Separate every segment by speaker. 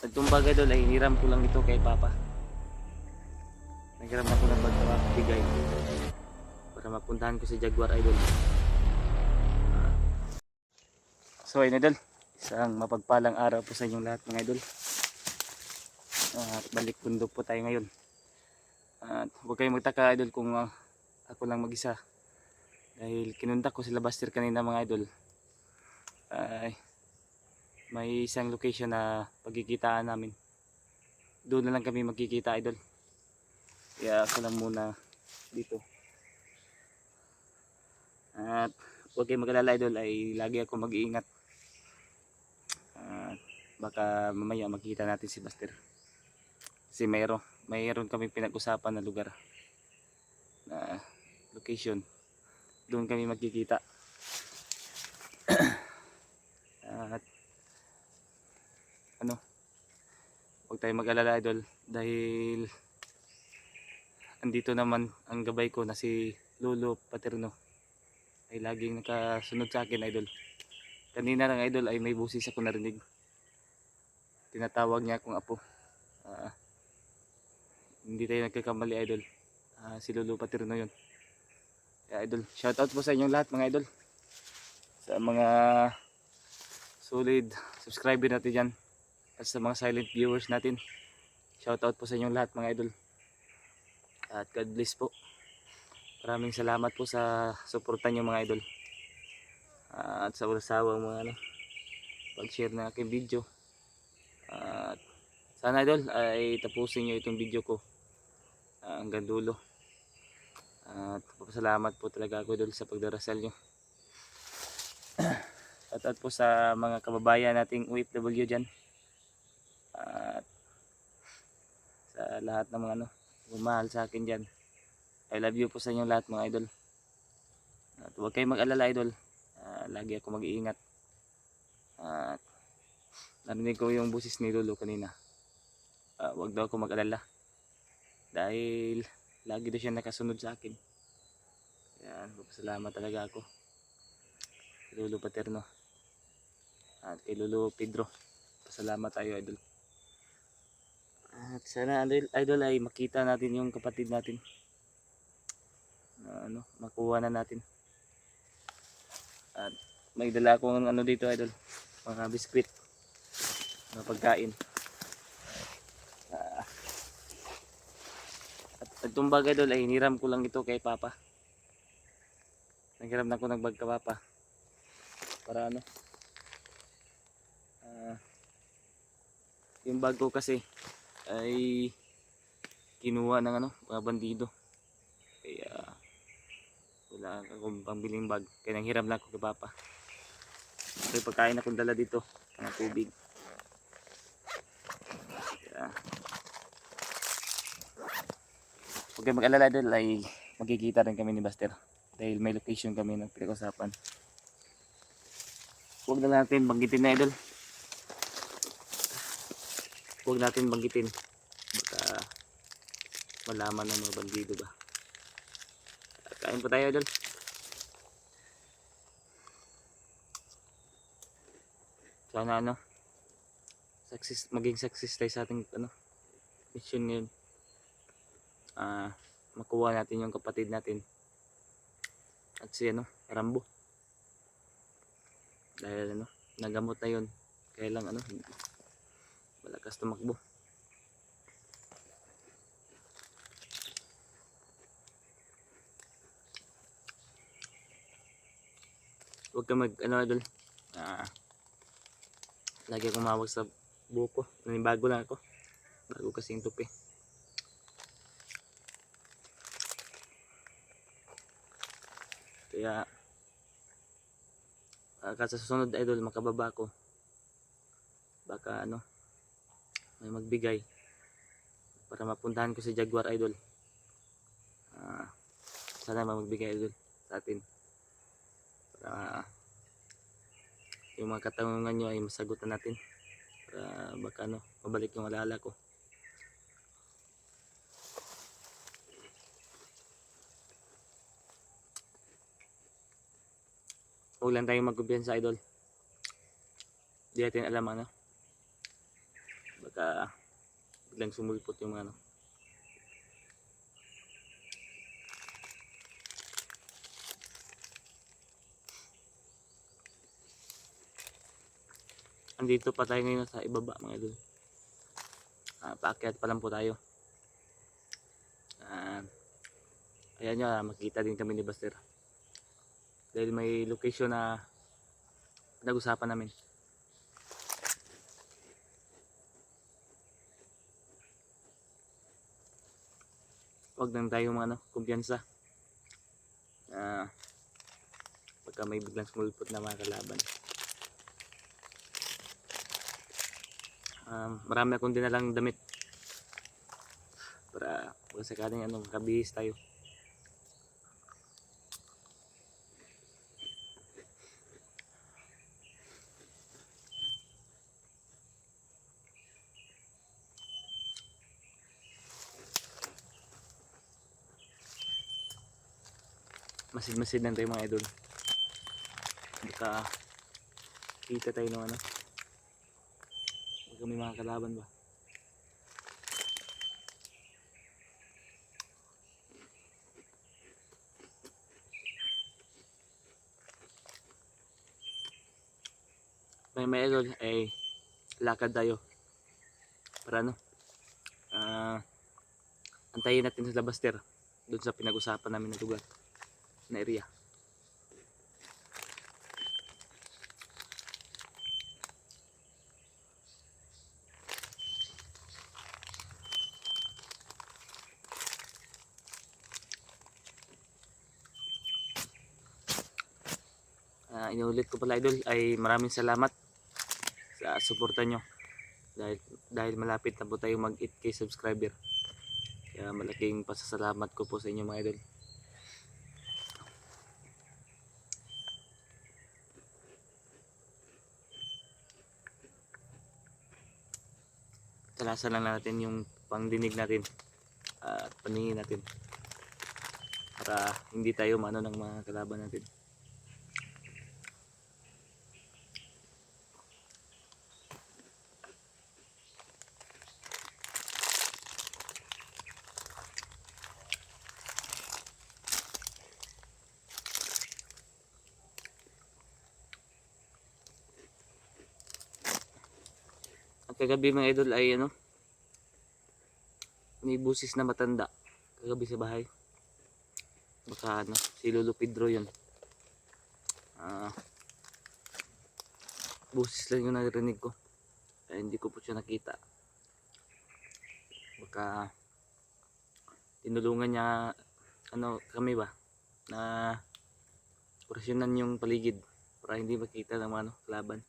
Speaker 1: Itong bag idol ay hiniram ko lang ito kay Papa. Naghiram ako ng bag na bigay para mapuntahan ko si Jaguar idol. So ayun idol, isang mapagpalang araw po sa inyong lahat mga idol. At balik bundok po tayo ngayon. At huwag kayong magtaka idol kung ako lang mag-isa. Dahil kinundak ko sila Buster kanina mga idol. Ay, may isang location na pagkikitaan namin. Doon na lang kami magkikita idol. Kaya ako lang muna dito. At huwag kayong mag-alala idol, ay lagi ako mag-iingat. At baka mamaya makita natin si Buster. Kasi mayroon kami pinag-usapan na lugar na location. Doon kami magkikita. At huwag tayong mag-alala idol dahil andito naman ang gabay ko na si Lolo Paterno ay laging nakasunod sa akin idol. Kanina lang idol ay may busis ako narinig. Tinatawag niya akong apo. Hindi tayo nagkakamali idol. Si Lolo Paterno yun. Kaya idol, shoutout po sa inyong lahat mga idol. Sa mga solid subscriber natin dyan. At sa mga silent viewers natin. Shoutout po sa inyong lahat mga idol. At God bless po. Maraming salamat po sa suporta nyo mga idol. At sa ulasawang mga pag-share ng aking video. At sana idol ay tapusin nyo itong video ko hanggang dulo. At papasalamat po talaga ako idol sa pagdarasal nyo. At po sa mga kababayan nating OFW dyan. At sa lahat ng mga bumahal sa akin dyan. I love you po sa inyong lahat mga idol. At huwag kayong mag-alala idol. Lagi ako mag-iingat. At narinig ko yung busis ni Lolo kanina. Huwag daw ako mag-alala. Dahil lagi daw siya nakasunod sa akin. Yan, salamat talaga ako. Kay Lolo Paterno. At kay Lolo Pedro. Pasalamat tayo idol. At sana idol ay makita natin yung kapatid natin. Makuha na natin. At may dala akong dito idol. Mga biskwit. Mga pagkain. At itong bag idol ay hiniram ko lang ito kay Papa. Naghiram na ako ng bag ka Papa. Para yung bag ko kasi ay kinuha ng mga bandido. Kaya wala akong pambiling bag. Kaya nanghiram lang ako kay Papa. May pagkain akong dala dito. Mga tubig. Kaya huwag kayo mag-alala idol ay magkikita rin kami ni Buster. Dahil may location kami ng pinag-usapan. Huwag na natin banggitin na idol. Huwag natin banggitin. Baka malaman ng mga bandido ba. Kain po tayo idol. Sana maging success tayo sa ating mission ngayon. Makuha natin yung kapatid natin. At si Rambo. Dahil nagamot na yun. Kaya lang malakas tumakbo. Huwag ka idol. Lagi akong mawag sa buko. Bago lang ako. Bago kasi yung tupi. Kaya sa susunod idol makababa ko. Baka may magbigay para mapuntahan ko si Jaguar idol. Sana magbigay idol sa atin. Para yung mga katanungan nyo ay masagutan natin. Para baka mabalik yung alaala ko. Huwag lang tayong magkumpiyansa idol. Di natin alam Baka biglang sumulpot yung mga ano. Andito pa tayo ngayon sa ibaba mga idol. Paakyat pa lang po tayo. Ayan nyo, makita din kami ni Buster. Dahil may location na nag-usapan namin. Huwag lang tayo mga ano, kumpiyansa. Pagka may biglang sumulpot na mga kalaban. Marami akong dinalang damit. Para kung sakaling ano, makabihis tayo. Masid-masid lang tayo mga idol. Baka kita tayo ng ano. Baka may mga kalaban ba. May idol ay lakad tayo. Para ano. Antayin natin sa Buster. Doon sa pinag-usapan namin na lugar. Na area. Inulit ko pala idol ay maraming salamat sa suporta nyo. Dahil malapit na po tayo mag 8k subscriber. Kaya malaking pasasalamat ko po sa inyo mga idol. Talasan lang natin yung pangdinig natin at paningin natin para hindi tayo mano ng mga kalaban natin. At kagabi mga idol ay ano, may busis na matanda kagabi sa bahay. Baka ano, si Lolo Pedro yun. Busis lang yung narinig ko. Hindi ko po siya nakita. Baka tinulungan niya ano kami ba na orasyonan yung paligid para hindi makita ng ano, kalaban.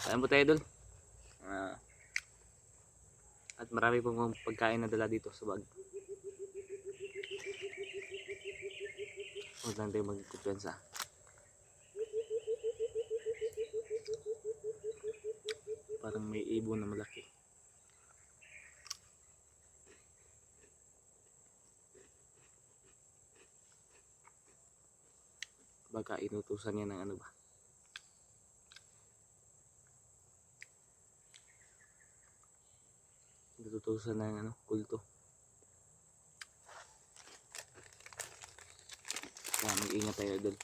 Speaker 1: Saan po tayo idol? At marami pong pagkain na dala dito sa bag. Huwag lang tayo magkumpiyansa. Parang may ibon na malaki. Baka inutusan niya ng ano ba. Inutusan ng ano, kulto. Kaya mag-ingat tayo doon.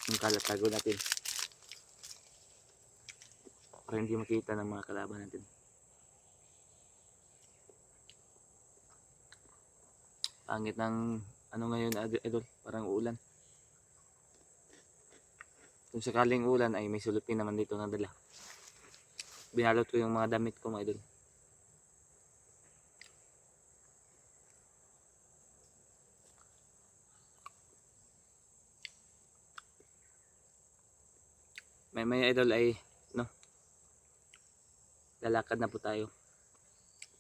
Speaker 1: Yung kalatago natin. Para hindi makita ng mga kalaban natin. Pangit ng ano ngayon idol, parang ulan. Kung sakaling ulan ay may sulupin naman dito na dala. Binalot ko yung mga damit ko mga idol. May idol ay no, lalakad na po tayo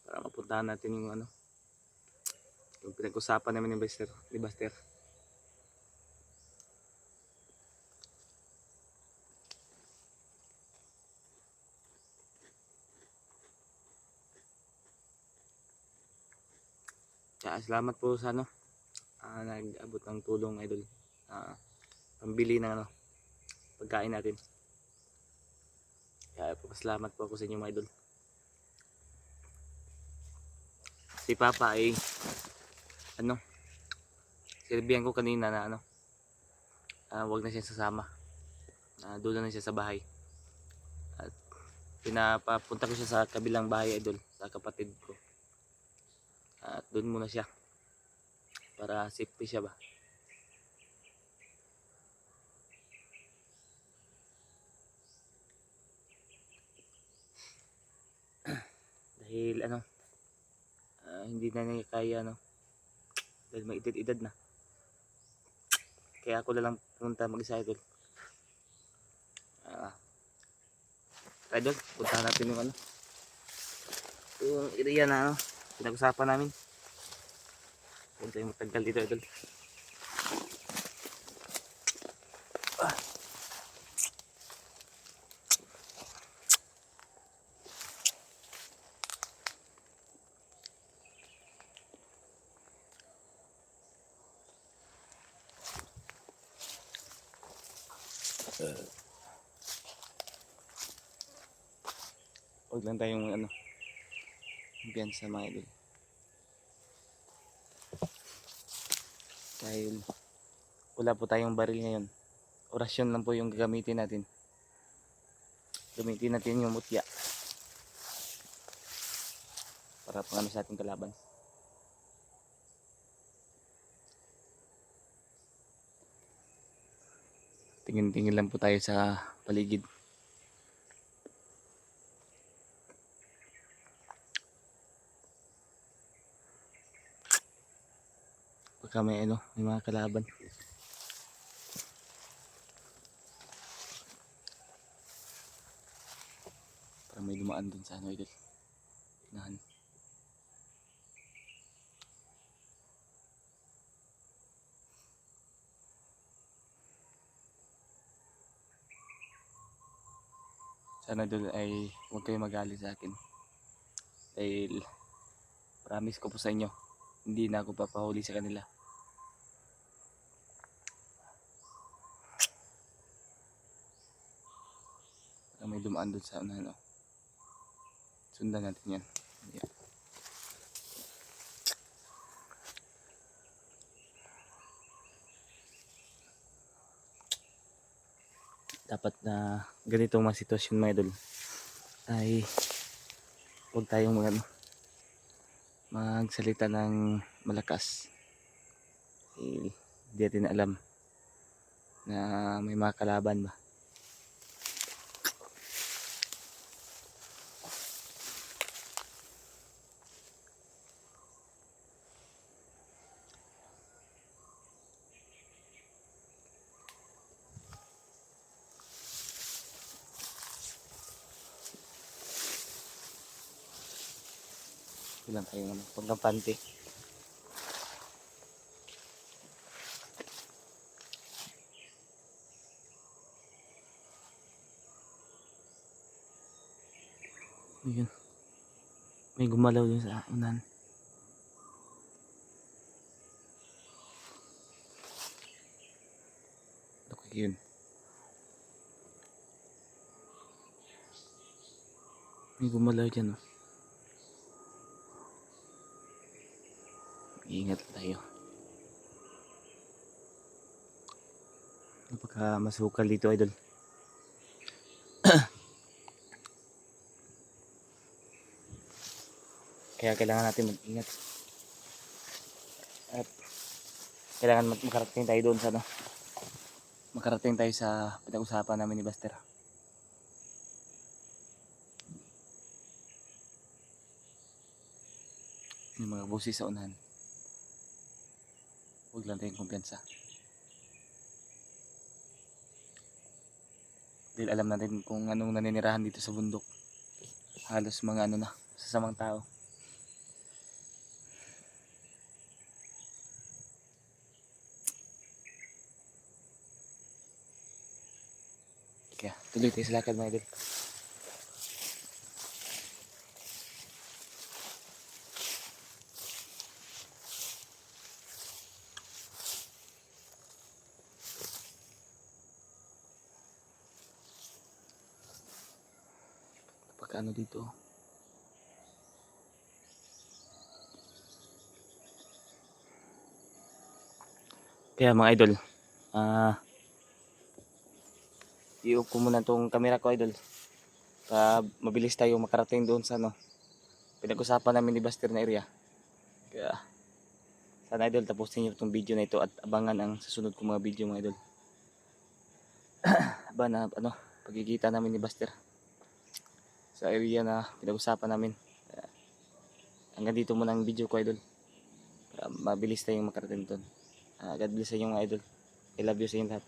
Speaker 1: para mapuntahan natin yung ano, yung pinag-usapan namin ni Buster. Tsaka salamat po sa ano, nag-abot ng tulong idol. Pambili ng ano, pagkain natin. Kaya salamat po ako sa inyo mga idol. Si Papa ay ano, silbihan ko kanina na ano, wag na siya sasama. Doon na siya sa bahay. At pinapapunta ko siya sa kabilang bahay idol, sa kapatid ko. At doon muna siya para safety siya ba. Dahil ano, hindi na niya kaya ano, dahil may edad na. Kaya ako na lang punta mag-isa idol. Idol, puntahan natin yung ano, yung area na ano, pinag-usapan namin. Huwag tayong matagal dito idol. Huwag lang tayong ano, sa mga idol. Dahil wala po tayong baril ngayon. Orasyon lang po yung gagamitin natin. Gamitin natin yung mutya para pang ano sa ating kalaban. Tingin-tingin lang po tayo sa paligid. Baka may ano, may mga kalaban. Para may dumaan dun sa ano idol. Nahan. Sana idol ay huwag kayo magalit sa akin. Dahil promise ko po sa inyo, hindi na ako papahuli sa kanila. May dumaan doon sa ano. Sundan natin yan. Yeah. Dapat na ganitong mga sitwasyon mga idol ay huwag tayong magsalita ng malakas. Hindi natin alam na may mga kalaban ba. Ilang tayong pagkampante. Ayun. May gumalaw dun sa unan. Okay, yun. May gumalaw dyan, oh. Ingat tayo. Napaka masukal dito idol. Kaya kailangan natin mag-ingat. At kailangan makarating tayo doon sa ano. Makarating tayo sa pinag-usapan namin ni Buster. Yung mga busis sa unahan. Huwag lang tayong kumpiyansa. Dahil alam natin kung anong naninirahan dito sa bundok. Halos mga ano na, sasamang tao. Kaya tuloy tayo sa lakad mga idol. napakaano dito. Kaya mga idol, i-off ko muna tong camera ko idol. Mabilis tayo makarating doon sa ano, pinag-usapan namin ni Buster na area. Kaya sana idol tapusin niyo itong video na ito at abangan ang susunod kong mga video mga idol. Aba na ano, pagkikita namin ni Buster sa area na pinag-usapan namin. Kaya, hanggang dito muna ang video ko idol. Para mabilis tayong makarating doon. God bless sa inyo mga idol. I love you sa inyo lahat.